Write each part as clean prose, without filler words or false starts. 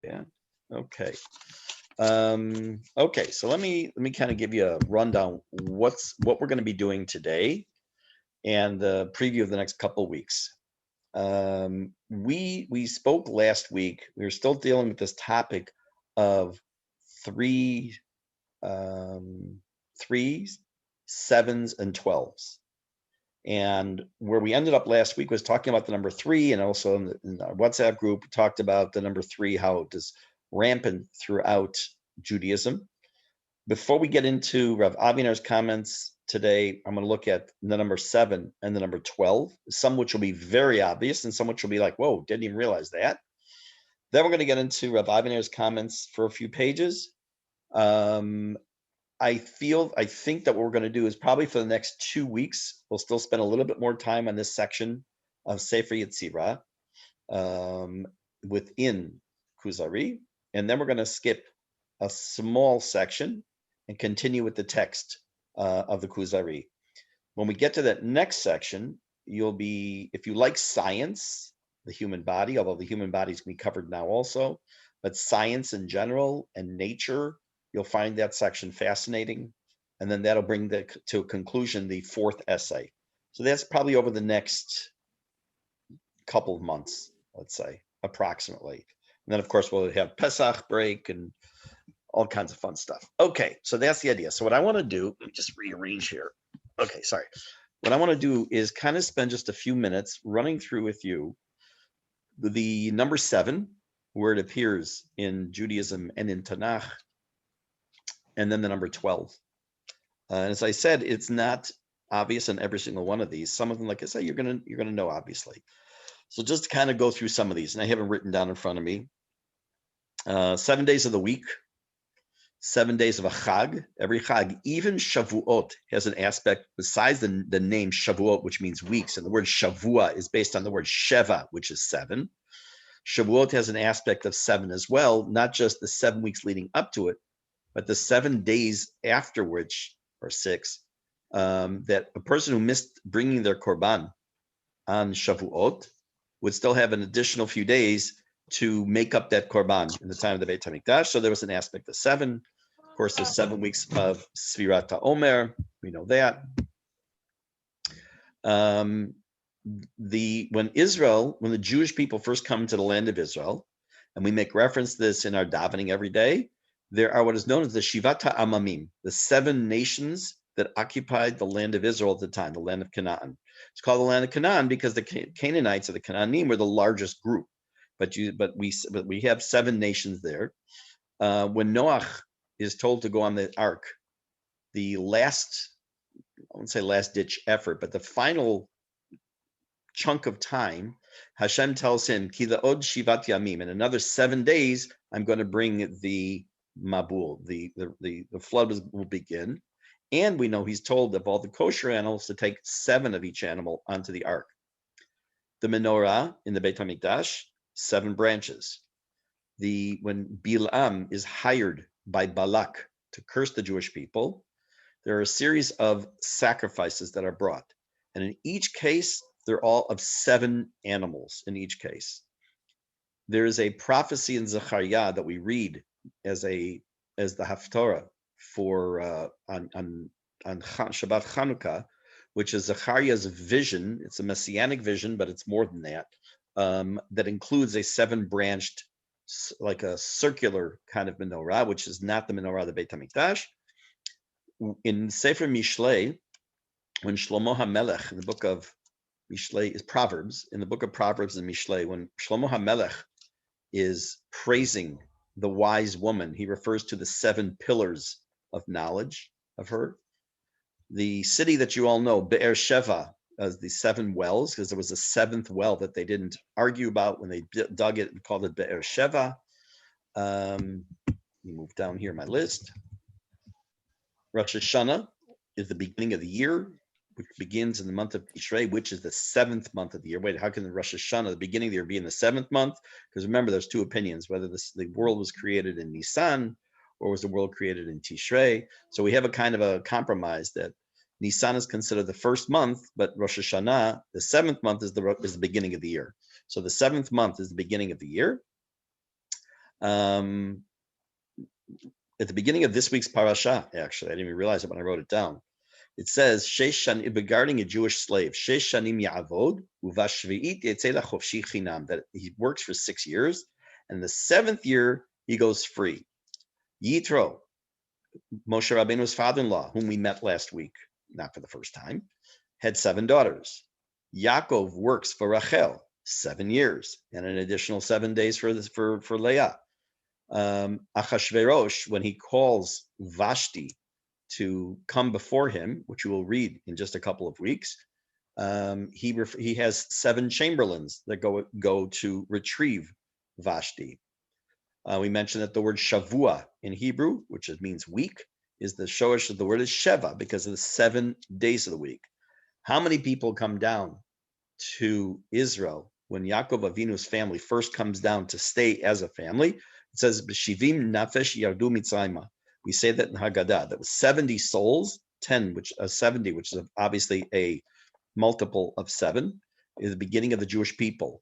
Yeah. Okay. Okay. So let me kind of give you a rundown what we're going to be doing today and the preview of the next couple of weeks. We spoke last week. We were still dealing with this topic of three, 3s, 7s, and 12s. And where we ended up last week was talking about the number 3, and also in our WhatsApp group, we talked about the number 3, how it is rampant throughout Judaism. Before we get into Rav Aviner's comments today, I'm going to look at the number 7 and the number 12, some which will be very obvious and some which will be like, whoa, didn't even realize that. Then we're going to get into Rav Aviner's comments for a few pages. I think that what we're going to do is probably for the next 2 weeks, we'll still spend a little bit more time on this section of Sefer Yetzirah within Kuzari, and then we're going to skip a small section and continue with the text of the Kuzari. When we get to that next section, if you like science, the human body, although the human body is going to be covered now also, but science in general and nature, you'll find that section fascinating. And then that'll bring to a conclusion the 4th essay. So that's probably over the next couple of months, let's say, approximately. And then, of course, we'll have Pesach break and all kinds of fun stuff. Okay, so that's the idea. So what I want to do, let me just rearrange here. Okay, sorry. What I want to do is kind of spend just a few minutes running through with you the number 7, where it appears in Judaism and in Tanakh, and then the number 12. And as I said, it's not obvious in every single one of these. Some of them, like I say, you're gonna know obviously. So just to kind of go through some of these, and I have them written down in front of me. 7 days of the week, 7 days of a chag. Every chag, even Shavuot, has an aspect besides the name Shavuot, which means weeks, and the word Shavua is based on the word Sheva, which is 7. Shavuot has an aspect of 7 as well, not just the 7 weeks leading up to it, but the 7 days after which, or 6, that a person who missed bringing their korban on Shavuot would still have an additional few days to make up that korban in the time of the Beit HaMikdash. So there was an aspect of 7. Of course, there's 7 weeks of Sfirat HaOmer. We know that. When the Jewish people first come to the land of Israel, and we make reference to this in our davening every day, there are what is known as the Shivat HaAmamim, the 7 nations that occupied the land of Israel at the time, the land of Canaan. It's called the land of Canaan because the Canaanites or the Canaanim were the largest group. But we have 7 nations there. When Noach is told to go on the ark, the last, I wouldn't say last ditch effort, but the final chunk of time, Hashem tells him, Ki la'od shivat yamim, in another 7 days, I'm going to bring the Mabul, the flood will begin. And we know he's told of all the kosher animals to take 7 of each animal onto the ark. The menorah in the Beit HaMikdash, 7 branches. When Bilam is hired by Balak to curse the Jewish people, there are a series of sacrifices that are brought. And in each case, they're all of 7 animals in each case. There is a prophecy in Zechariah that we read as the Haftorah for on Shabbat Chanukah, which is Zechariah's vision. It's a messianic vision, but it's more than that. That includes a 7-branched, like a circular kind of menorah, which is not the menorah of the Beit HaMikdash. In Sefer Mishlei, when Shlomo HaMelech, in the book of Mishlei is Proverbs, in the book of Proverbs and Mishlei, when Shlomo HaMelech is praising the wise woman, he refers to the 7 pillars of knowledge of her. The city that you all know, Be'er Sheva, as the 7 wells, because there was a 7th well that they didn't argue about when they dug it and called it Be'er Sheva. Let me move down here my list. Rosh Hashanah is the beginning of the year, which begins in the month of Tishrei, which is the 7th month of the year. Wait, how can the Rosh Hashanah, the beginning of the year, be in the 7th month? Because remember, there's 2 opinions, whether the world was created in Nisan or was the world created in Tishrei. So we have a kind of a compromise that Nisan is considered the 1st month, but Rosh Hashanah, the 7th month, is the beginning of the year. So the 7th month is the beginning of the year. Um, at the beginning of this week's parasha, actually, I didn't even realize it when I wrote it down. It says, regarding a Jewish slave, that he works for 6 years, and the 7th year he goes free. Yitro, Moshe Rabbeinu's father-in-law, whom we met last week, not for the first time, had 7 daughters. Yaakov works for Rachel 7 years, and an additional 7 days for Leah. Achashverosh, when he calls Vashti to come before him, which we will read in just a couple of weeks, he has 7 chamberlains that go to retrieve Vashti. We mentioned that the word Shavua in Hebrew, which means week, is the showish of the word is Sheva because of the 7 days of the week. How many people come down to Israel when Yaakov Avinu's family first comes down to stay as a family? It says, "B'shivim nafesh yardu mitzrayma." We say that in Haggadah. That was 70 souls, 70, which is obviously a multiple of 7, is the beginning of the Jewish people.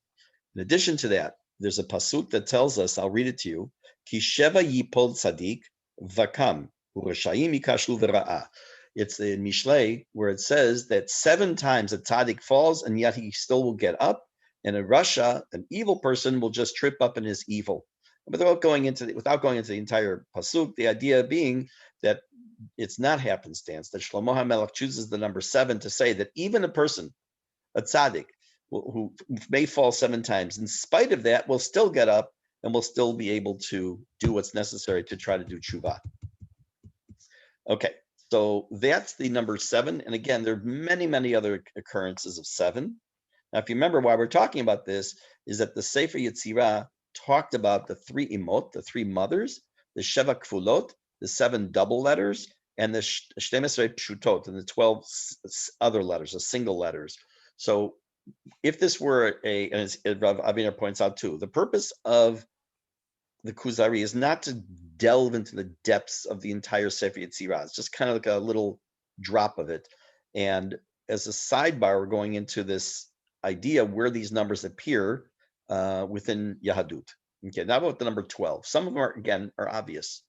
In addition to that, there's a pasuk that tells us, I'll read it to you, Ki sheva yipol tzadik vakam ureshayim yikashu v'ra'a. It's in Mishlei where it says that 7 times a tzaddik falls and yet he still will get up, and a rasha, an evil person, will just trip up in his evil. Without going into the entire pasuk, the idea being that it's not happenstance, that Shlomo HaMelech chooses the number 7 to say that even a person, a tzaddik, who may fall 7 times, in spite of that, will still get up and will still be able to do what's necessary to try to do tshuva. Okay, so that's the number 7. And again, there are many, many other occurrences of 7. Now, if you remember why we're talking about this, is that the Sefer Yetzirah talked about the 3 imot, the 3 mothers, the Sheva Kfulot, the 7 double letters, and the Shtemesrei Pshutot, and the 12 other letters, the single letters. So if this were as Rav Aviner points out too, the purpose of the Kuzari is not to delve into the depths of the entire Sefer Yetzirah. It's just kind of like a little drop of it. And as a sidebar, we're going into this idea where these numbers appear within Yahadut. Okay, now about the number 12. Some of them are obvious.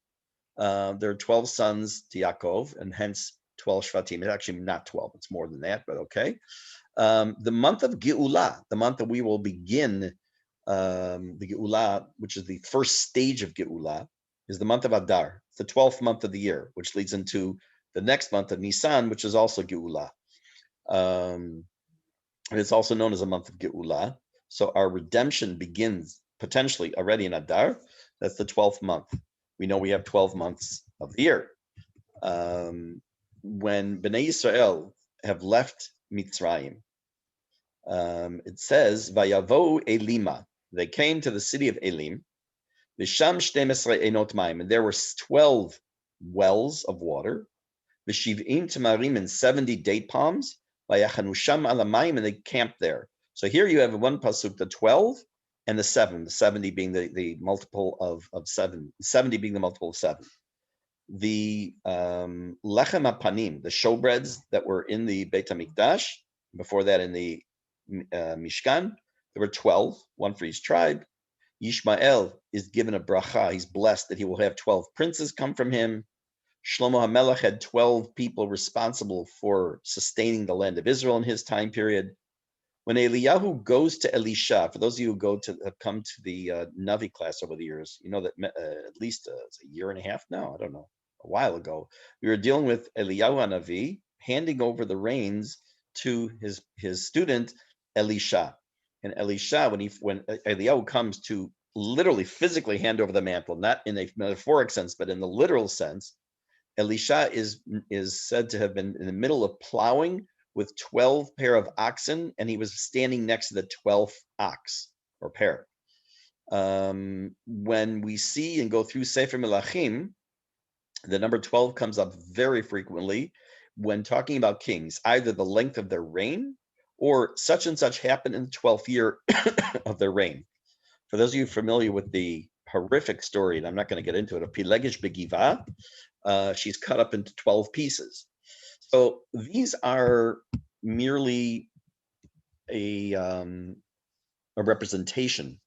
There are 12 sons to Yaakov, and hence 12 Shvatim. It's actually not 12, it's more than that, but okay. The month of Geula, the month that we will begin the Geula, which is the first stage of Geula, is the month of Adar. It's the 12th month of the year, which leads into the next month of Nisan, which is also Geula. And it's also known as a month of Geula. So our redemption begins potentially already in Adar. That's the 12th month. We know we have 12 months of the year. When Bnei Yisrael have left Mitzrayim, it says, Vayavo Elima. They came to the city of Elim. Visham 12 enot mayim, and there were 12 wells of water. V'shiv'im tamarim, and 70 date palms. Vayachanusham alamayim, and they camped there. So here you have one pasuk, the 12 and the 7, the 70 being the multiple of 7, 70 being the multiple of 7. The lechem apanim, the showbreads that were in the Beit HaMikdash, before that in the Mishkan, there were 12, one for each tribe. Yishmael is given a bracha. He's blessed that he will have 12 princes come from him. Shlomo HaMelech had 12 people responsible for sustaining the land of Israel in his time period. When Eliyahu goes to Elisha, for those of you who have come to the Navi class over the years, you know that at least it's a year and a half now, I don't know, a while ago, we were dealing with Eliyahu Hanavi handing over the reins to his student Elisha. And Elisha, when Eliyahu comes to literally physically hand over the mantle, not in a metaphoric sense, but in the literal sense, Elisha is said to have been in the middle of plowing with 12 pair of oxen, and he was standing next to the 12th ox or pair. When we see and go through Sefer Melachim, the number 12 comes up very frequently when talking about kings, either the length of their reign or such and such happened in the 12th year of their reign. For those of you familiar with the horrific story, and I'm not going to get into it, of Pilegish Begiva, she's cut up into 12 pieces. So these are merely a representation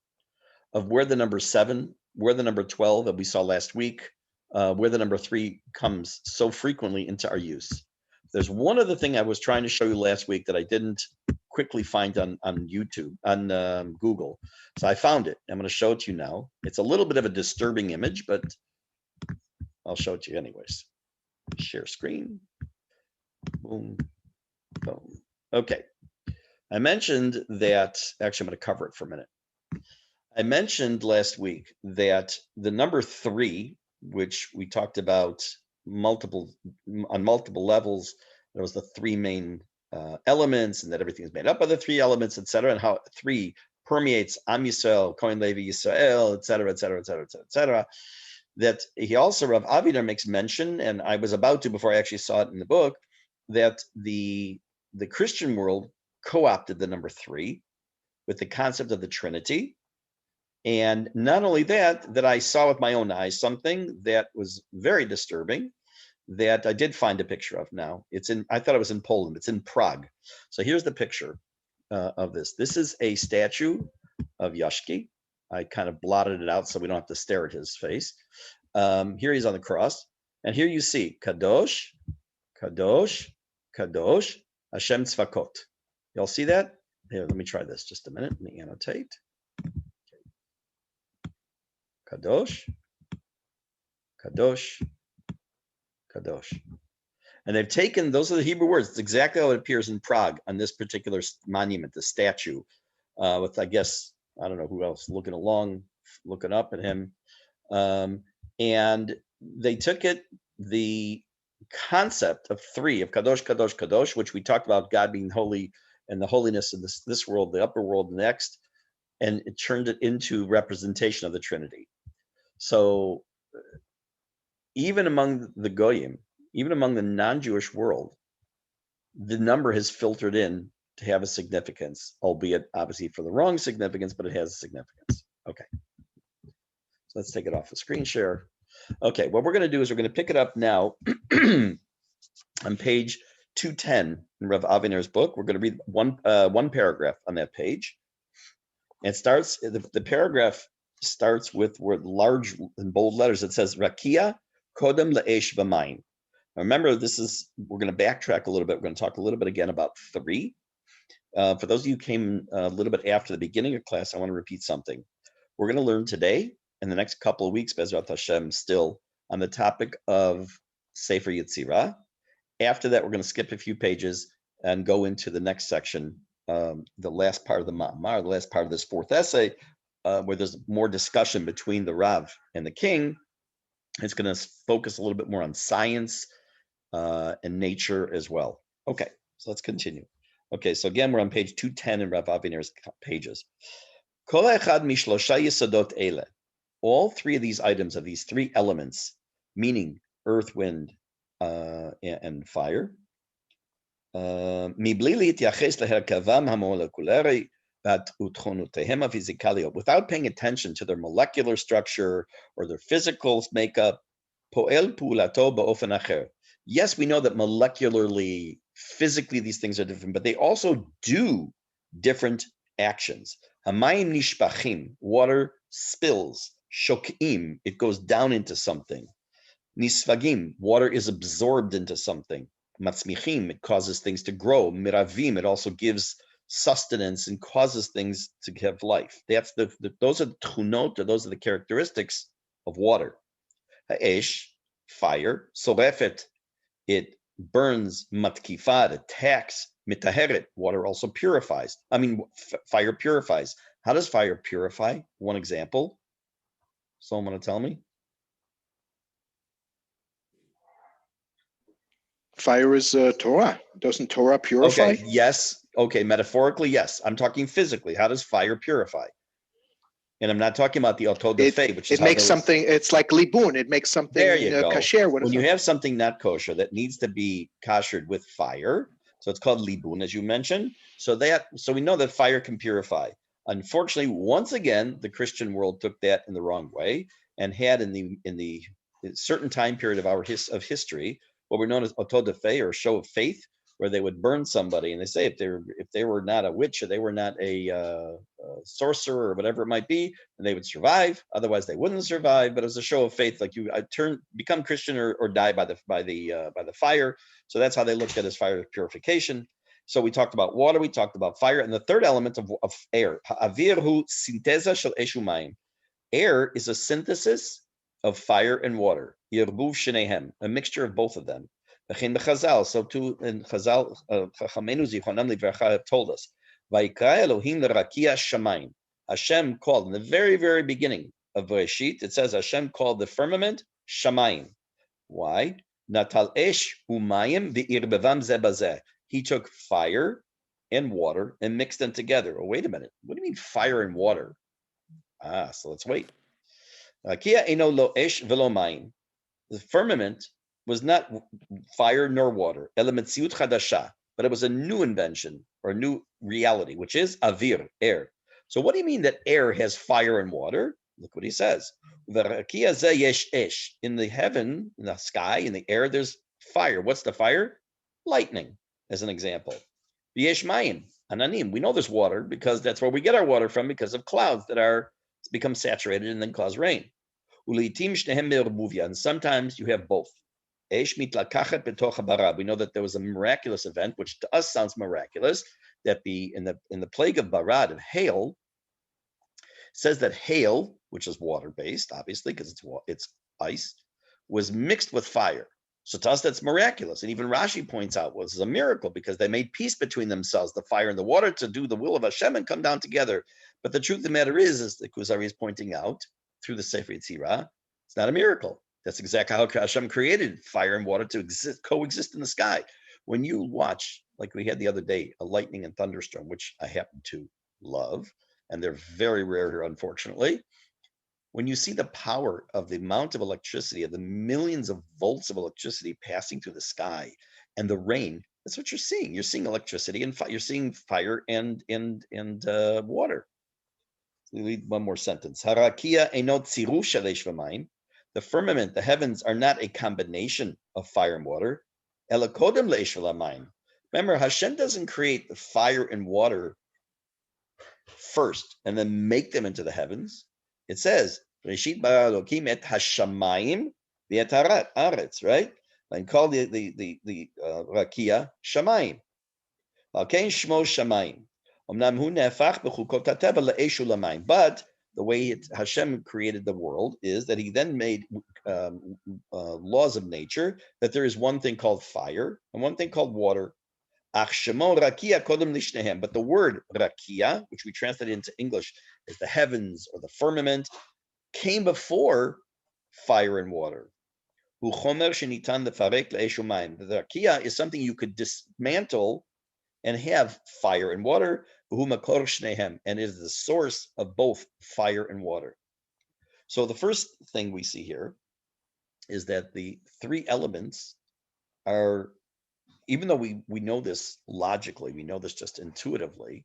of where the number 7 where the number 12 that we saw last week, where the number 3 comes so frequently into our use. There's one other thing I was trying to show you last week that I didn't quickly find on YouTube, on Google. So I found it. I'm going to show it to you now. It's a little bit of a disturbing image, but I'll show it to you anyways. Share screen. Boom. Boom. Okay. I mentioned that, actually, I'm going to cover it for a minute. I mentioned last week that the number 3, which we talked about on multiple levels, there was the 3 main elements, and that everything is made up of the 3 elements, etc., and how 3 permeates Am Yisrael, Kohen Levi Yisrael, etc., etc., etc., etc., etc. That he also, Rav Aviner makes mention, and I was about to before I actually saw it in the book, that the Christian world co-opted the number 3 with the concept of the Trinity. And not only that I saw with my own eyes something that was very disturbing that I did find a picture of now. I thought it was in Poland. It's in Prague. So here's the picture of this. This is a statue of Yashki. I kind of blotted it out so we don't have to stare at his face. Here he's on the cross. And here you see Kadosh, Kadosh, Kadosh, Hashem Tzvakot. Y'all see that? Here, let me try this just a minute. Let me annotate. Kadosh, Kadosh, Kadosh. And they've taken, those are the Hebrew words. It's exactly how it appears in Prague on this particular monument, the statue, with, I guess, I don't know who else looking up at him. And they took it, the concept of 3, of Kadosh, Kadosh, Kadosh, which we talked about God being holy and the holiness of this world, the upper world next, and it turned it into representation of the Trinity. So even among the Goyim, even among the non-Jewish world, the number has filtered in to have a significance, albeit obviously for the wrong significance, but it has a significance. Okay. So let's take it off the screen share. Okay, what we're going to do is we're going to pick it up now on page 210 in Rav Aviner's book. We're going to read one paragraph on that page. And it starts, the paragraph starts with large in bold letters. It says Rakia Kodem Le'esh V'Mayim. Remember, we're going to backtrack a little bit. We're going to talk a little bit again about 3. For those of you who came a little bit after the beginning of class, I want to repeat something. We're going to learn today, in the next couple of weeks, Bezrat Hashem, still on the topic of Sefer Yetzirah. After that, we're going to skip a few pages and go into the next section, the last part of the Ma'amar, the last part of this 4th essay, where there's more discussion between the Rav and the king. It's going to focus a little bit more on science and nature as well. Okay, so let's continue. Okay, so again, we're on page 210 in Rav Aviner's pages. Kol echad mishlosha yesodot ele. All 3 of these items, of these 3 elements, meaning earth, wind, and fire, without paying attention to their molecular structure or their physical makeup, yes, we know that molecularly, physically, these things are different, but they also do different actions. Hamayim nishpachim, water spills. Shokim, it goes down into something. Nisvagim, water is absorbed into something. Matzmichim, it causes things to grow. Miravim, it also gives sustenance and causes things to have life. That's those are the tchunot, or those are the characteristics of water. Ha'esh, fire. Sorefet, it burns. Matkifat, attacks. Mitaheret, water also purifies. Fire purifies. How does fire purify? One example. Someone want to tell me? Fire is Torah. Doesn't Torah purify? Okay, yes. Okay, metaphorically, yes. I'm talking physically. How does fire purify? And I'm not talking about the auto de fe, which is it makes something. It's like libun. It makes something kasher. When you have something not kosher that needs to be koshered with fire, so it's called libun, as you mentioned. So we know that fire can purify. Unfortunately, once again, the Christian world took that in the wrong way and had in the certain time period of history what we're known as auto de fe, or show of faith, where they would burn somebody, and they say if they were not a witch or they were not a sorcerer or whatever it might be, then they would survive. Otherwise, they wouldn't survive. But it was a show of faith, like you become Christian or die by the fire. So that's how they looked at as fire purification. So we talked about water, we talked about fire, and the third element of air. Air is a synthesis of fire and water. A mixture of both of them. So too in Chazal, Chachamenu Zichronam Livracha have told us, Vayikra Elohim l'rakia shamayim. Hashem called in the very, very beginning of Bereshit, it says Hashem called the firmament shamayim. Why? Natal esh umayim v'irbevam ze bazeh. He took fire and water and mixed them together. Oh, wait a minute. What do you mean fire and water? So let's wait. Kia eno lo esh velo mayim. The firmament was not fire nor water, elementziut chadasha, but it was a new invention or a new reality, which is avir, air. So what do you mean that air has fire and water? Look what he says. In the heaven, in the sky, in the air, there's fire. What's the fire? Lightning, as an example. Yesh mayim, ananim. We know there's water because that's where we get our water from, because of clouds that become saturated and then cause rain. And sometimes you have both. We know that there was a miraculous event, which to us sounds miraculous, that in the plague of Barad, of hail, says that hail, which is water-based, obviously, because it's ice, was mixed with fire. So to us, that's miraculous. And even Rashi points out, well, this is a miracle because they made peace between themselves, the fire and the water, to do the will of Hashem and come down together. But the truth of the matter is the Kuzari is pointing out through the Sefer Yetzirah, it's not a miracle. That's exactly how Hashem created fire and water to coexist in the sky. When you watch, like we had the other day, a lightning and thunderstorm, which I happen to love, and they're very rare here, unfortunately. When you see the power of the amount of electricity, of the millions of volts of electricity passing through the sky, and the rain, that's what you're seeing. You're seeing electricity and you're seeing fire and water. We read one more sentence. Harakia enot tziru shalesh v'mayim. The firmament, the heavens, are not a combination of fire and water. Elakodem leish v'lamayim. Remember, Hashem doesn't create the fire and water first and then make them into the heavens. It says, Reshit bara Elokim et hashamayim v'et haaretz, right? And call the rakia shamayim. Alkein shmo shamayim. Omnam hu nefach b'chukot hateva le'eshu lamayim. But the way Hashem created the world is that He then made laws of nature, that there is one thing called fire and one thing called water. But the word rakia, which we translate into English as the heavens or the firmament, came before fire and water. The rakia is something you could dismantle and have fire and water, and is the source of both fire and water. So the first thing we see here is that the three elements are, even though we know this logically, we know this just intuitively,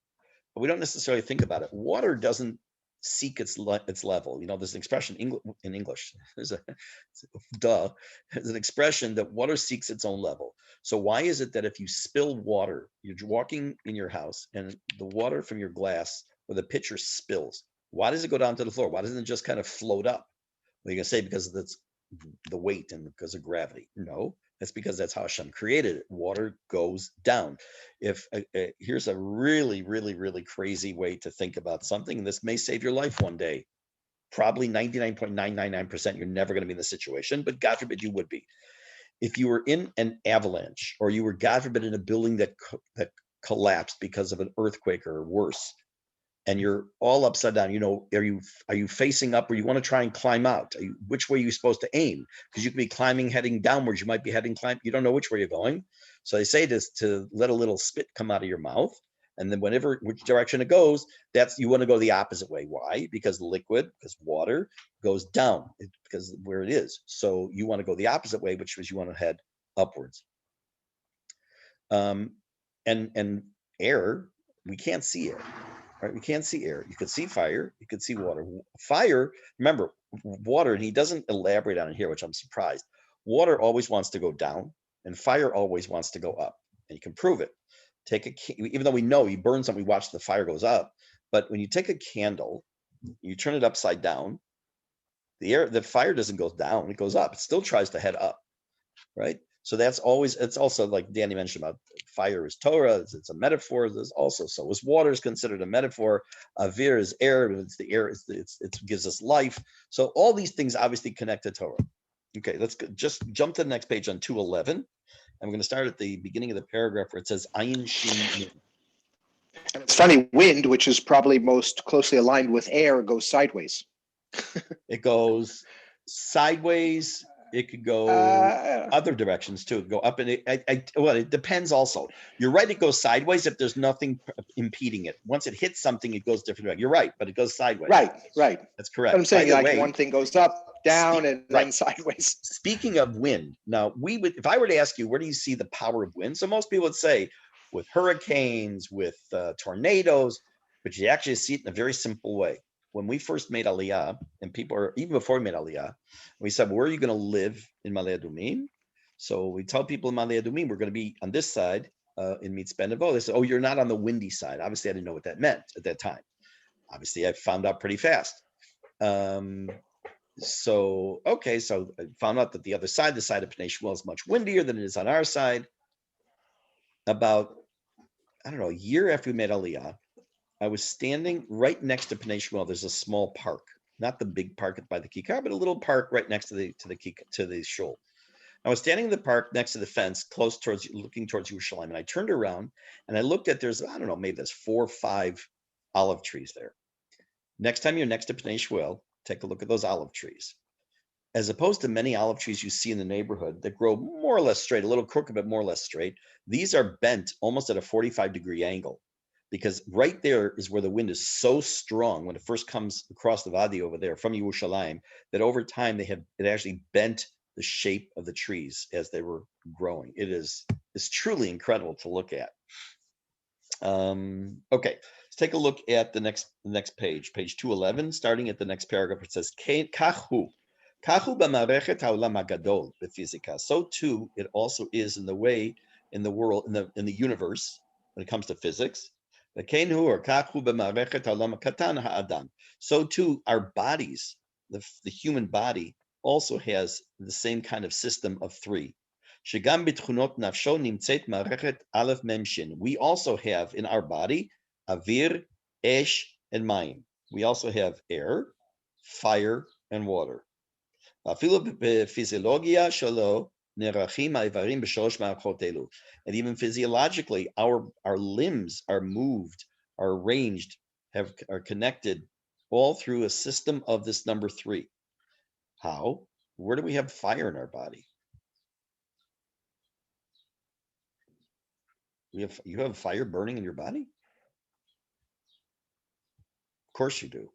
but we don't necessarily think about it. Water doesn't seek its level. You know, there's an expression in English. There's an expression that water seeks its own level. So why is it that if you spill water, you're walking in your house and the water from your glass or the pitcher spills, why does it go down to the floor? Why doesn't it just kind of float up? Well, you're gonna say because that's the weight and because of gravity. No, that's because that's how Hashem created it. Water goes down. Here's a really, really, really crazy way to think about something, and this may save your life one day. Probably 99.999%, you're never going to be in this situation, but God forbid you would be. If you were in an avalanche, or you were, God forbid, in a building that collapsed because of an earthquake or worse, and you're all upside down, you know, are you facing up, or you want to try and climb out? Which way are you supposed to aim? Because you could be climbing, heading downwards. You might be you don't know which way you're going. So they say this to let a little spit come out of your mouth. And then which direction it goes, you want to go the opposite way. Why? Because water goes down because where it is. So you want to go the opposite way, which is you want to head upwards. And air, we can't see air. Right? We can't see air. You could see fire. You could see water. Fire, remember, water, and he doesn't elaborate on it here, which I'm surprised. Water always wants to go down, and fire always wants to go up. and you can prove it. Even though we know you burn something, we watch the fire goes up. But when you take a candle, you turn it upside down, the fire doesn't go down, it goes up. It still tries to head up, right? So it's also like Danny mentioned about fire is Torah, it's a metaphor. There's also, so as water is considered a metaphor, avir is air, it's the air, it gives us life. So all these things obviously connect to Torah. Okay, let's just jump to the next page on 211. And we're going to start at the beginning of the paragraph where it says Ayin Shin. And it's funny, wind, which is probably most closely aligned with air, goes sideways. It goes sideways. It could go other directions too. Go up, and it depends also. You're right, it goes sideways if there's nothing impeding it. Once it hits something, it goes different direction. You're right, but it goes sideways. Right. That's correct. But I'm saying, like, one thing goes up, down, and then sideways. Speaking of wind, now if I were to ask you, where do you see the power of wind? So most people would say with hurricanes, with tornadoes, but you actually see it in a very simple way. When we first made Aliyah, and even before we made Aliyah, we said, well, where are you going to live in Ma'ale Adumim? So we tell people in Ma'ale Adumim, we're going to be on this side in Mitzpeh Nevo. They said, oh, you're not on the windy side. Obviously, I didn't know what that meant at that time. Obviously, I found out pretty fast. So I found out that the other side, the side of Pnei Shmuel, is much windier than it is on our side. About, a year after we made Aliyah, I was standing right next to Pnei Shmuel. There's a small park, not the big park by the Kikar, but a little park right next to the shul. I was standing in the park next to the fence, looking towards Yerushalayim, and I turned around and I looked at maybe there's 4 or 5 olive trees there. Next time you're next to Pnei Shmuel, take a look at those olive trees. As opposed to many olive trees you see in the neighborhood that grow more or less straight, a little crooked, but more or less straight, these are bent almost at a 45-degree angle. Because right there is where the wind is so strong when it first comes across the Wadi over there from Yerushalayim, that over time it actually bent the shape of the trees as they were growing. It's truly incredible to look at. Okay, let's take a look at the next page 211, starting at the next paragraph. It says, Kahu b'marechet ha'olam hagadol b'fizika. So too it also is in the world, in the universe, when it comes to physics. So too our bodies, the human body, also has the same kind of system of 3. We also have in our body avir, esh, and mayim. We also have air, fire, and water. And even physiologically, our limbs are moved, are arranged, are connected all through a system of this number 3. How? Where do we have fire in our body? You have fire burning in your body? Of course you do.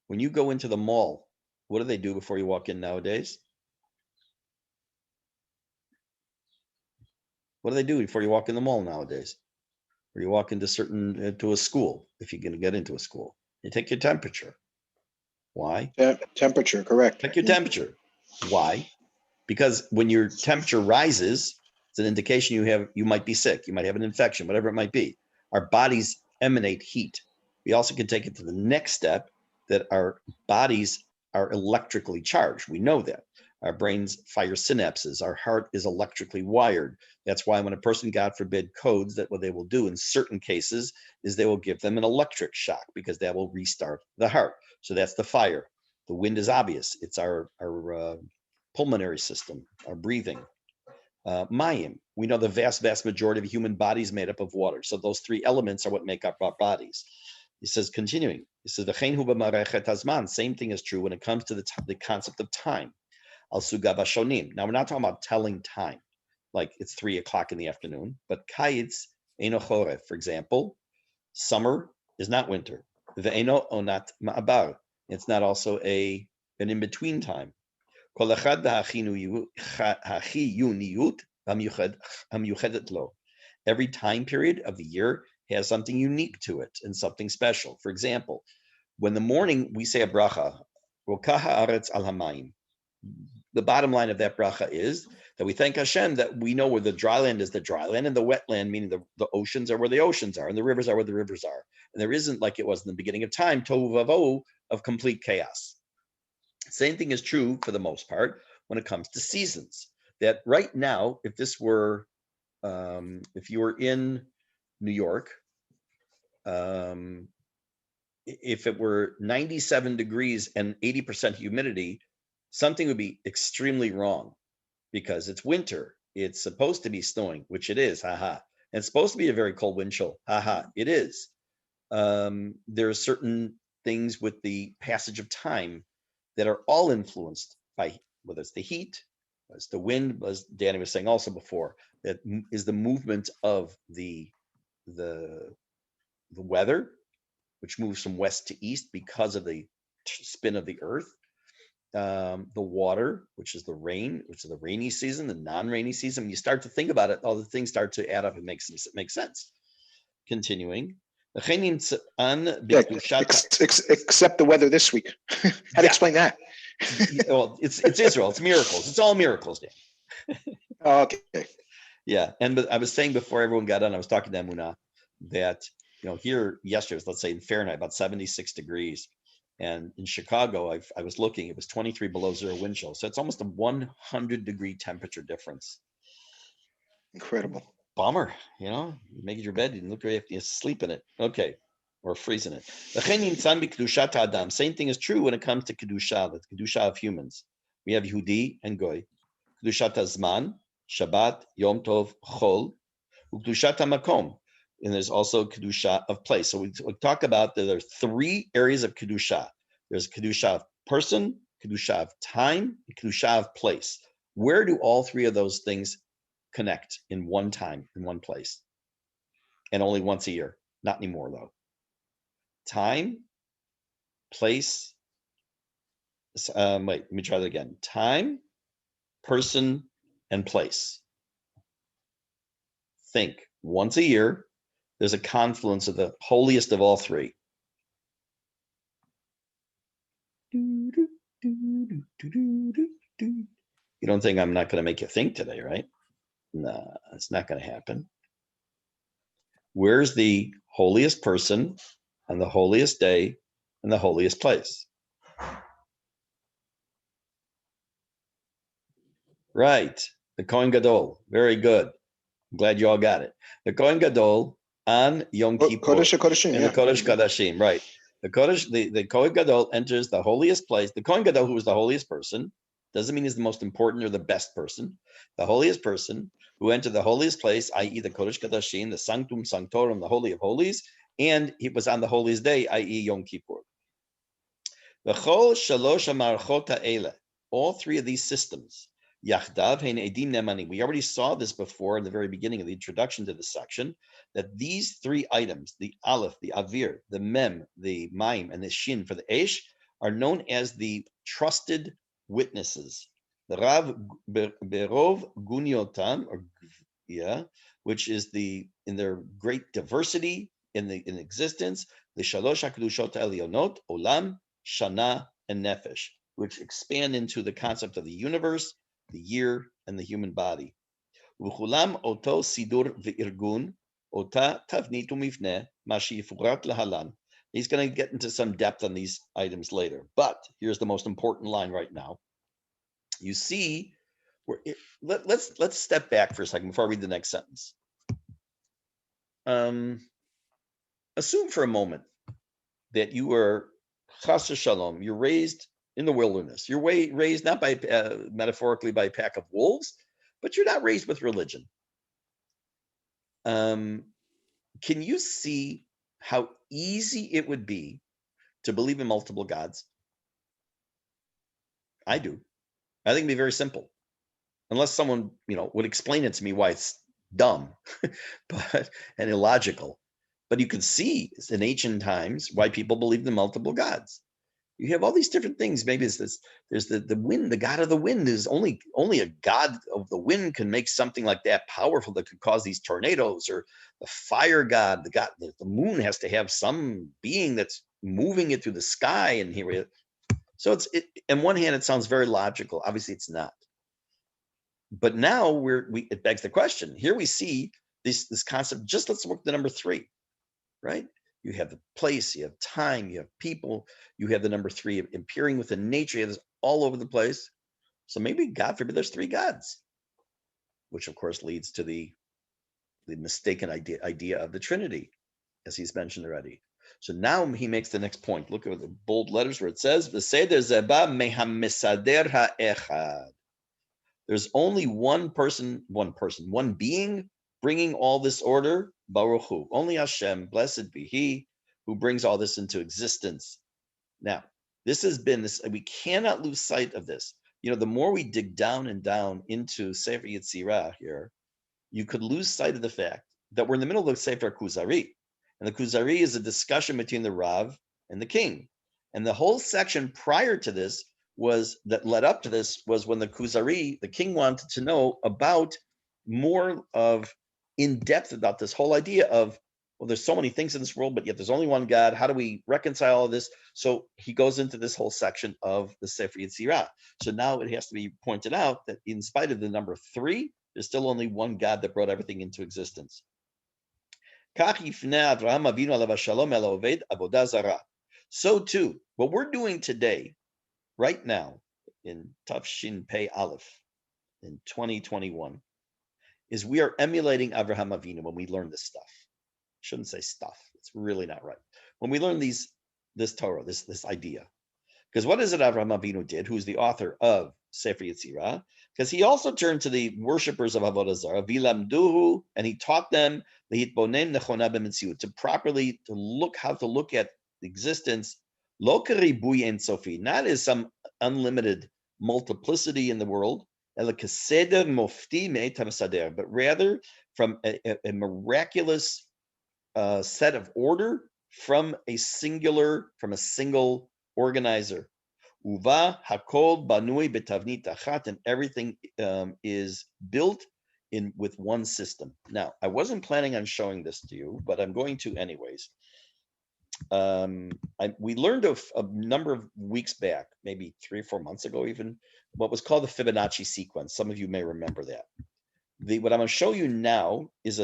When you go into the mall, what do they do before you walk in nowadays? What do they do before you walk in the mall nowadays? Or you walk into a school, if you're going to get into a school. You take your temperature. Why? Temperature, correct. Take your temperature. Why? Because when your temperature rises, it's an indication you might be sick. You might have an infection, whatever it might be. Our bodies emanate heat. We also can take it to the next step, that our bodies are electrically charged. We know that. Our brains fire synapses. Our heart is electrically wired. That's why when a person, God forbid, codes, that what they will do in certain cases is they will give them an electric shock, because that will restart the heart. So that's the fire. The wind is obvious. It's our pulmonary system, our breathing. Mayim, we know the vast majority of the human body is made up of water. So those 3 elements are what make up our bodies. He says, continuing, he says, same thing is true when it comes to the concept of time. Al sugav hashonim. Now, we're not talking about telling time, like it's 3 o'clock in the afternoon, but kayitz eino choref. For example, summer is not winter. Ve'eno onat ma'abar. It's not also an in-between time. Every time period of the year has something unique to it and something special. For example, when in the morning we say a bracha, Rokaha Aretz al Hamayim, the bottom line of that bracha is that we thank Hashem that we know where the dry land is the dry land, and the wetland, meaning the oceans, are where the oceans are, and the rivers are where the rivers are. And there isn't, like it was in the beginning of time, tohu vavohu, of complete chaos. Same thing is true for the most part when it comes to seasons. That right now, if this were, if you were in New York, if it were 97 degrees and 80% humidity, something would be extremely wrong because it's winter. It's supposed to be snowing, which it is, haha. And it's supposed to be a very cold wind chill, haha, it is. There are certain things with the passage of time that are all influenced by whether it's the heat, whether it's the wind, as Danny was saying also before, that is the movement of the weather, which moves from west to east because of the spin of the earth. The water, which is the rain, which is the rainy season, the non-rainy season. When you start to think about it, all the things start to add up and make sense. Continuing. Except the weather this week. How to explain that? Well, it's Israel. It's miracles. It's all miracles, Dan. Okay. Yeah, and I was saying before everyone got on, I was talking to Emunah that here yesterday was, let's say in Fahrenheit, about 76 degrees. And in Chicago, I was looking, it was 23 below zero wind chill. So it's almost a 100-degree temperature difference. Incredible. Bummer, you make your bed, you look right after you sleep in it. Okay, or freezing it. Same thing is true when it comes to Kedusha, the Kedusha of humans. We have Yehudi and Goy. Kedushat Zman, Shabbat, Yom Tov, Chol, Kedushat Makom. And there's also Kedusha of place. So we talk about that there are three areas of Kedusha. There's Kedusha of person, Kedusha of time, and Kedusha of place. Where do all three of those things connect in one time, in one place? And only once a year. Not anymore, though. Time, place. Wait, let me try that again. Time, person, and place. Think. Once a year, there's a confluence of the holiest of all three. You don't think I'm not going to make you think today, right? No, it's not going to happen. Where's the holiest person on the holiest day and the holiest place? Right, the Kohen Gadol. Very good. I'm glad you all got it. The Kohen Gadol on Yom Kippur. Kodesh HaKodeshim, and yeah. the Kodesh Kodashim, right. The Kohen Gadol enters the holiest place. The Kohen Gadol, who is the holiest person, doesn't mean he's the most important or the best person. The holiest person who entered the holiest place, i.e. the Kodesh Kodashim, the Sanctum Sanctorum, the Holy of Holies, and he was on the holiest day, i.e. Yom Kippur. V'chol shalosh ha'marachot ha'ele, all three of these systems, Yachdav hein edim nemani. We already saw this before in the very beginning of the introduction to this section, that these three items, the Aleph, the Avir, the Mem, the Maim, and the Shin for the Esh, are known as the trusted witnesses. The Rav Berov Gunyotam, which is in their great diversity in existence, the Shalosh HaKadoshot Elionot, Olam, Shana, and Nefesh, which expand into the concept of the universe, the year, and the human body. V'chulam oto sidur v'irgun, ota tavnit u'mivneh, ma sheyifurat lahalan. He's going to get into some depth on these items later. But here's the most important line right now. You see, let's step back for a second before I read the next sentence. Assume for a moment that you were chas v'shalom, you're raised in the wilderness. You're raised not by metaphorically by a pack of wolves, but you're not raised with religion. Can you see how easy it would be to believe in multiple gods? I do. I think it'd be very simple, unless someone would explain it to me why it's dumb, and illogical. But you could see in ancient times why people believed in multiple gods. You have all these different things. Maybe there's the wind, the god of the wind. Is only a god of the wind can make something like that powerful that could cause these tornadoes, or the fire god, the moon has to have some being that's moving it through the sky. And here So on one hand, it sounds very logical. Obviously, it's not. But now it begs the question. Here we see this concept. Just let's look at the number 3, right? You have the place, you have time, you have people, you have the number 3 appearing within nature. You have this all over the place. So maybe, God forbid, there's 3 gods, which of course leads to the mistaken idea of the Trinity, as he's mentioned already. So now he makes the next point. Look at the bold letters where it says, "V'seder zeba mehamisader ha'echad." There's only one being bringing all this order, Baruch Hu. Only Hashem, blessed be He, who brings all this into existence. Now, this has been this. We cannot lose sight of this. You know, the more we dig down and down into Sefer Yetzirah here, you could lose sight of the fact that we're in the middle of the Sefer Kuzari. And the Kuzari is a discussion between the Rav and the king. And the whole section prior to this that led up to this was when the Kuzari, the king, wanted to know about more of in depth about this whole idea of, well, there's so many things in this world, but yet there's only one God. How do we reconcile all this? So he goes into this whole section of the Sefer Yetzirah. So now it has to be pointed out that in spite of the number 3, there's still only one God that brought everything into existence. So too, what we're doing today, right now, in Tafshin Pei Aleph, in 2021, is we are emulating Avraham Avinu when we learn this stuff. Shouldn't say stuff. It's really not right. When we learn this Torah, this idea. Because what is it Avraham Avinu did, who's the author of Sefer Yetzirah? Because he also turned to the worshippers of Avodah Zarah, Vilamduhu, and he taught them to properly how to look at existence, lo k'ribui ein sofi, not as some unlimited multiplicity in the world, but rather from a miraculous set of order from a single organizer. Uva hakol banui betavnit achat, and everything is built with one system. Now, I wasn't planning on showing this to you, but I'm going to anyways. We learned a number of weeks back, maybe 3 or 4 months ago even, what was called the Fibonacci sequence. Some of you may remember that. What I'm going to show you now is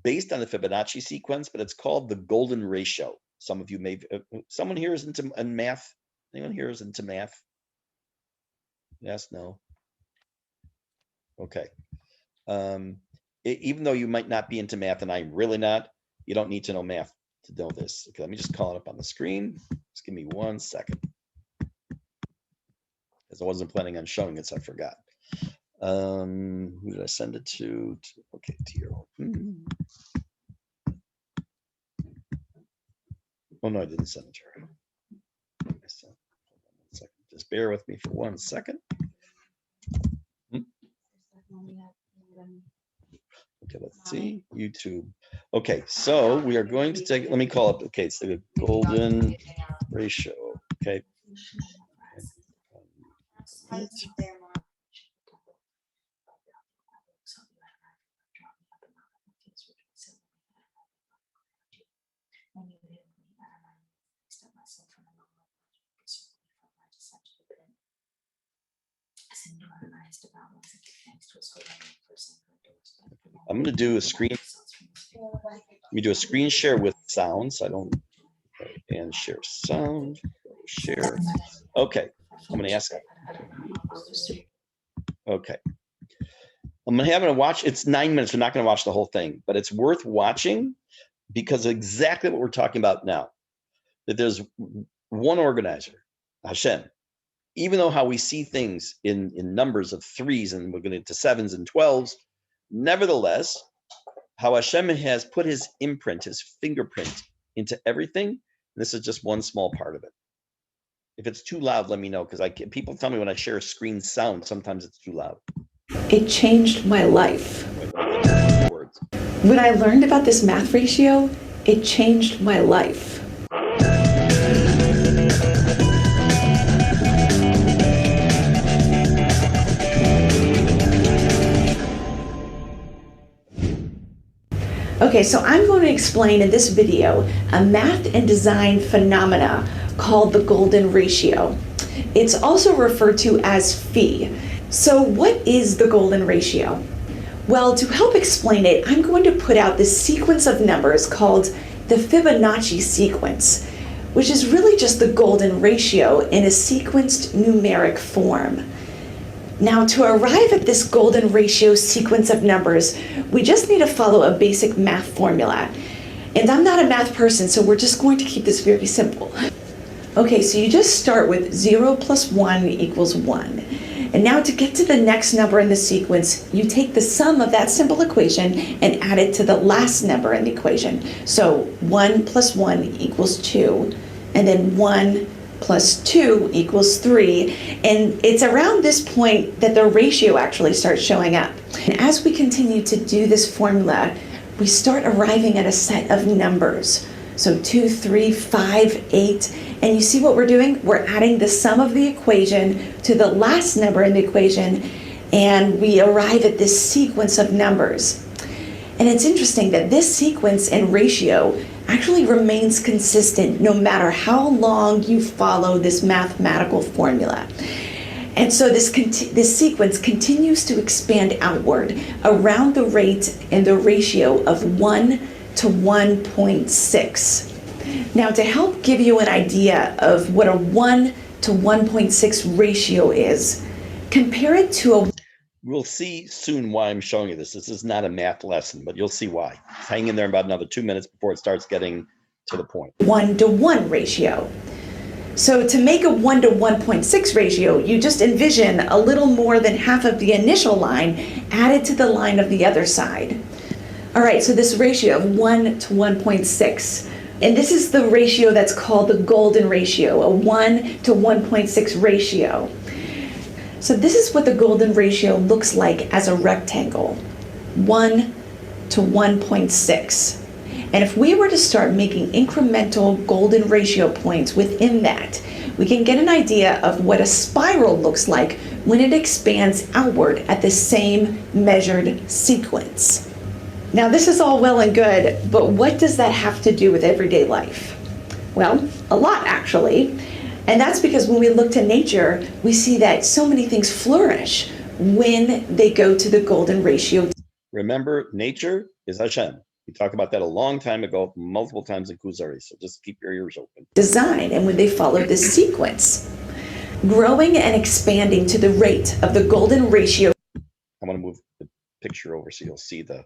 based on the Fibonacci sequence, but it's called the golden ratio. Some of you may, someone here is into math. Anyone here is into math? Yes, no. Okay. Even though you might not be into math, and I'm really not, you don't need to know math to know this. Okay, let me just call it up on the screen. Just give me 1 second. Because I wasn't planning on showing it, so I forgot. Who did I send it to? Okay, to your. Oh no, I didn't send it to her. Just bear with me for 1 second. Okay, let's see. YouTube. Okay, so we are going to take, let me call it, okay, it's the golden ratio. Okay. I'm going to do a screen. Let me do a screen share with sound, so I don't. And share sound. Share. Okay. I'm going to ask. Okay. I'm going to watch. It's 9 minutes. We're not going to watch the whole thing, but it's worth watching because of exactly what we're talking about now. That there's one organizer, Hashem. Even though how we see things in numbers of 3s and we're going into 7s and 12s, nevertheless, how Hashem has put his imprint, his fingerprint into everything. This is just one small part of it. If it's too loud, let me know, because people tell me when I share a screen sound, sometimes it's too loud. It changed my life. When I learned about this math ratio, it changed my life. Okay, so I'm going to explain in this video a math and design phenomena called the golden ratio. It's also referred to as phi. So what is the golden ratio? Well, to help explain it, I'm going to put out this sequence of numbers called the Fibonacci sequence, which is really just the golden ratio in a sequenced numeric form. Now, to arrive at this golden ratio sequence of numbers, we just need to follow a basic math formula. And I'm not a math person, so we're just going to keep this very simple. Okay, so you just start with 0 plus 1 equals 1. And now to get to the next number in the sequence, you take the sum of that simple equation and add it to the last number in the equation. So 1 plus 1 equals 2, and then 1 plus 2 equals 3. And it's around this point that the ratio actually starts showing up. And as we continue to do this formula, we start arriving at a set of numbers. So 2, 3, 5, 8. And you see what we're doing? We're adding the sum of the equation to the last number in the equation, and we arrive at this sequence of numbers. And it's interesting that this sequence and ratio actually remains consistent no matter how long you follow this mathematical formula. And so this sequence continues to expand outward around the rate and the ratio of 1 to 1.6. Now, to help give you an idea of what a 1 to 1.6 ratio is, compare it to a... We'll see soon why I'm showing you this. This is not a math lesson, but you'll see why. Hang in there about another 2 minutes before it starts getting to the point. 1 to 1 ratio. So to make a 1 to 1.6 ratio, you just envision a little more than half of the initial line added to the line of the other side. All right, so this ratio of 1 to 1.6. And this is the ratio that's called the golden ratio, a 1 to 1.6 ratio. So this is what the golden ratio looks like as a rectangle, 1 to 1.6. And if we were to start making incremental golden ratio points within that, we can get an idea of what a spiral looks like when it expands outward at the same measured sequence. Now, this is all well and good, but what does that have to do with everyday life? Well, a lot, actually. And that's because when we look to nature, we see that so many things flourish when they go to the golden ratio. Remember, nature is Hashem. We talked about that a long time ago, multiple times in Kuzari, so just keep your ears open. Design, and when they follow this sequence, growing and expanding to the rate of the golden ratio. I'm going to move the picture over so you'll see the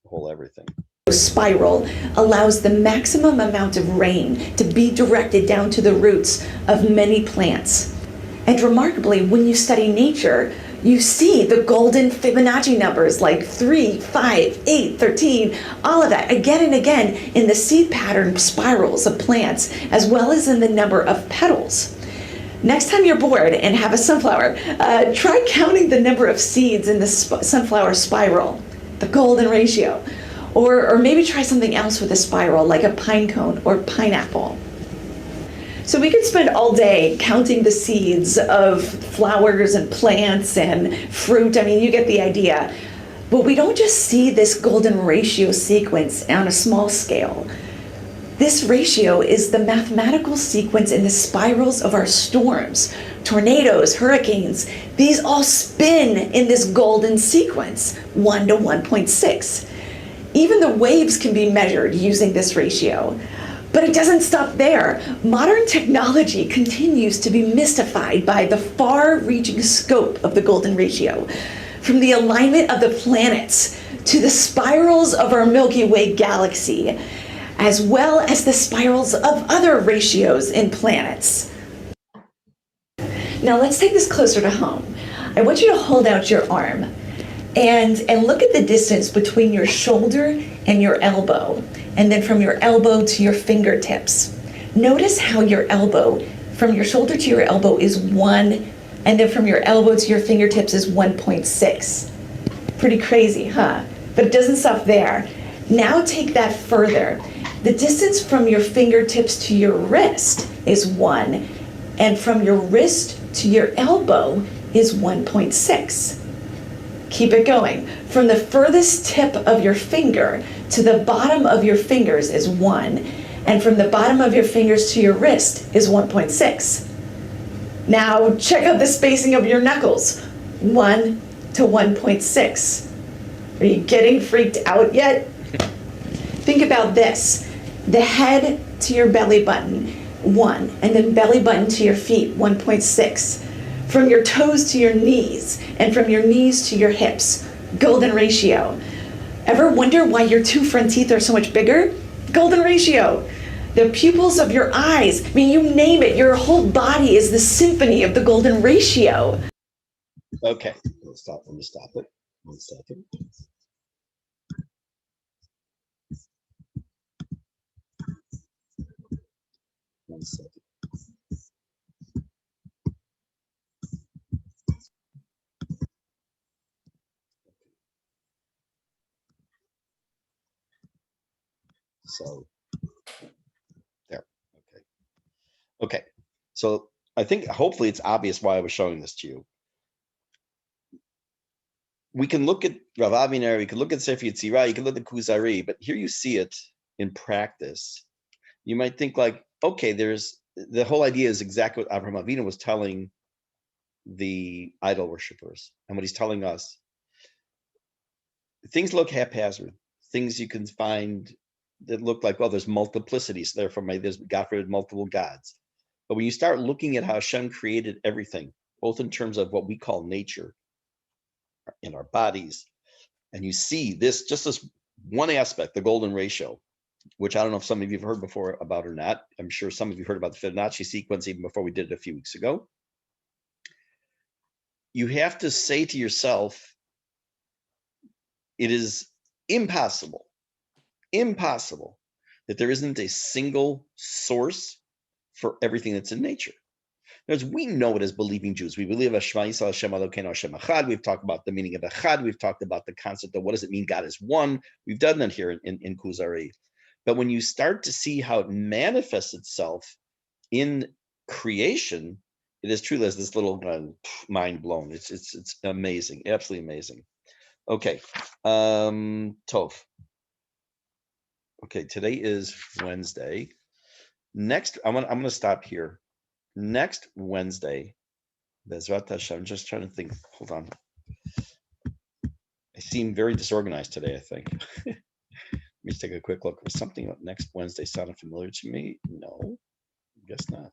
whole everything. Spiral allows the maximum amount of rain to be directed down to the roots of many plants. And remarkably, when you study nature, you see the golden Fibonacci numbers like 3, 5, 8, 13, all of that again and again in the seed pattern spirals of plants, as well as in the number of petals. Next time you're bored and have a sunflower, try counting the number of seeds in the sunflower spiral, the golden ratio. Or maybe try something else with a spiral, like a pine cone or pineapple. So we could spend all day counting the seeds of flowers and plants and fruit. I mean, you get the idea. But we don't just see this golden ratio sequence on a small scale. This ratio is the mathematical sequence in the spirals of our storms, tornadoes, hurricanes. These all spin in this golden sequence, 1 to 1.6. Even the waves can be measured using this ratio. But it doesn't stop there. Modern technology continues to be mystified by the far-reaching scope of the golden ratio, from the alignment of the planets to the spirals of our Milky Way galaxy, as well as the spirals of other ratios in planets. Now let's take this closer to home. I want you to hold out your arm and look at the distance between your shoulder and your elbow, and then from your elbow to your fingertips. Notice how your elbow, from your shoulder to your elbow is 1, and then from your elbow to your fingertips is 1.6. Pretty crazy, huh? But it doesn't stop there. Now take that further. The distance from your fingertips to your wrist is 1, and from your wrist to your elbow is 1.6. Keep it going. From the furthest tip of your finger to the bottom of your fingers is 1, and from the bottom of your fingers to your wrist is 1.6. Now check out the spacing of your knuckles, 1 to 1.6. Are you getting freaked out yet? Think about this. The head to your belly button, 1, and then belly button to your feet, 1.6. From your toes to your knees, and from your knees to your hips, golden ratio. Ever wonder why your 2 front teeth are so much bigger? Golden ratio. The pupils of your eyes, I mean, you name it, your whole body is the symphony of the golden ratio. Okay, let me stop it. 1 second. One second. So there. Okay. Okay. So I think hopefully it's obvious why I was showing this to you. We can look at Rav Aviner, we can look at Sefer Yetzirah, you can look at Kuzari, but here you see it in practice. You might think like, okay, there's the whole idea is exactly what Avraham Avinu was telling the idol worshippers and what he's telling us. Things look haphazard. Things you can find that look like, well, there's multiplicity, so therefore there's God forbid multiple gods. But when you start looking at how Hashem created everything, both in terms of what we call nature in our bodies, and you see this, just this one aspect, the golden ratio, which I don't know if some of you have heard before about or not. I'm sure some of you heard about the Fibonacci sequence even before we did it a few weeks ago. You have to say to yourself, it is impossible that there isn't a single source for everything that's in nature. As we know it as believing Jews, we believe Shema Yisrael Hashem Elokeinu Hashem Echad. We've talked about the meaning of Echad. We've talked about the concept of what does it mean God is one. We've done that here in Kuzari. But when you start to see how it manifests itself in creation, it is truly as this little mind blown. It's amazing, absolutely amazing. Okay, Tov. Okay, today is Wednesday. Next, I'm gonna stop here. Next Wednesday, Bezrat Hashem, I'm just trying to think. Hold on. I seem very disorganized today, I think. Let me just take a quick look. Was something next Wednesday sounded familiar to me? No, I guess not.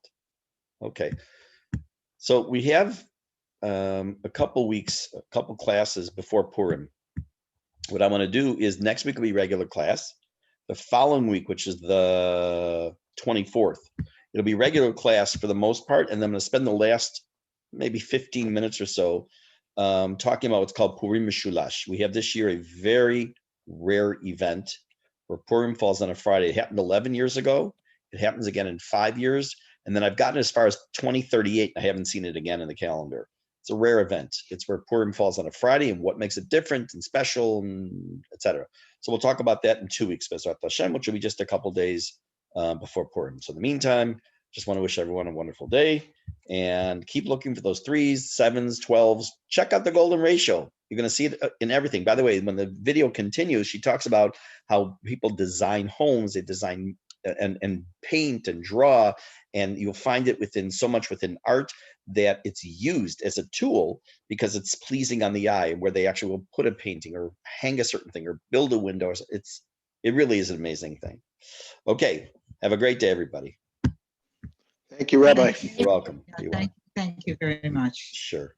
Okay. So we have a couple weeks, a couple classes before Purim. What I want to do is next week will be regular class. The following week, which is the 24th, it'll be regular class for the most part, and then I'm going to spend the last maybe 15 minutes or so talking about what's called Purim Mishulash. We have this year a very rare event where Purim falls on a Friday. It happened 11 years ago. It happens again in 5 years. And then I've gotten as far as 2038. I haven't seen it again in the calendar. It's a rare event. It's where Purim falls on a Friday and what makes it different and special, and etc. So we'll talk about that in 2 weeks, Bezrat Hashem, which will be just a couple days before Purim. So in the meantime, just want to wish everyone a wonderful day and keep looking for those 3s, 7s, 12s. Check out the golden ratio. You're going to see it in everything. By the way, when the video continues, she talks about how people design homes, they design and paint and draw, and you'll find it within so much within art that it's used as a tool because it's pleasing on the eye, where they actually will put a painting or hang a certain thing or build a window. It really is an amazing thing. Okay, have a great day, everybody. Thank you, Rabbi. You're welcome. You're welcome. Thank you very much. Sure.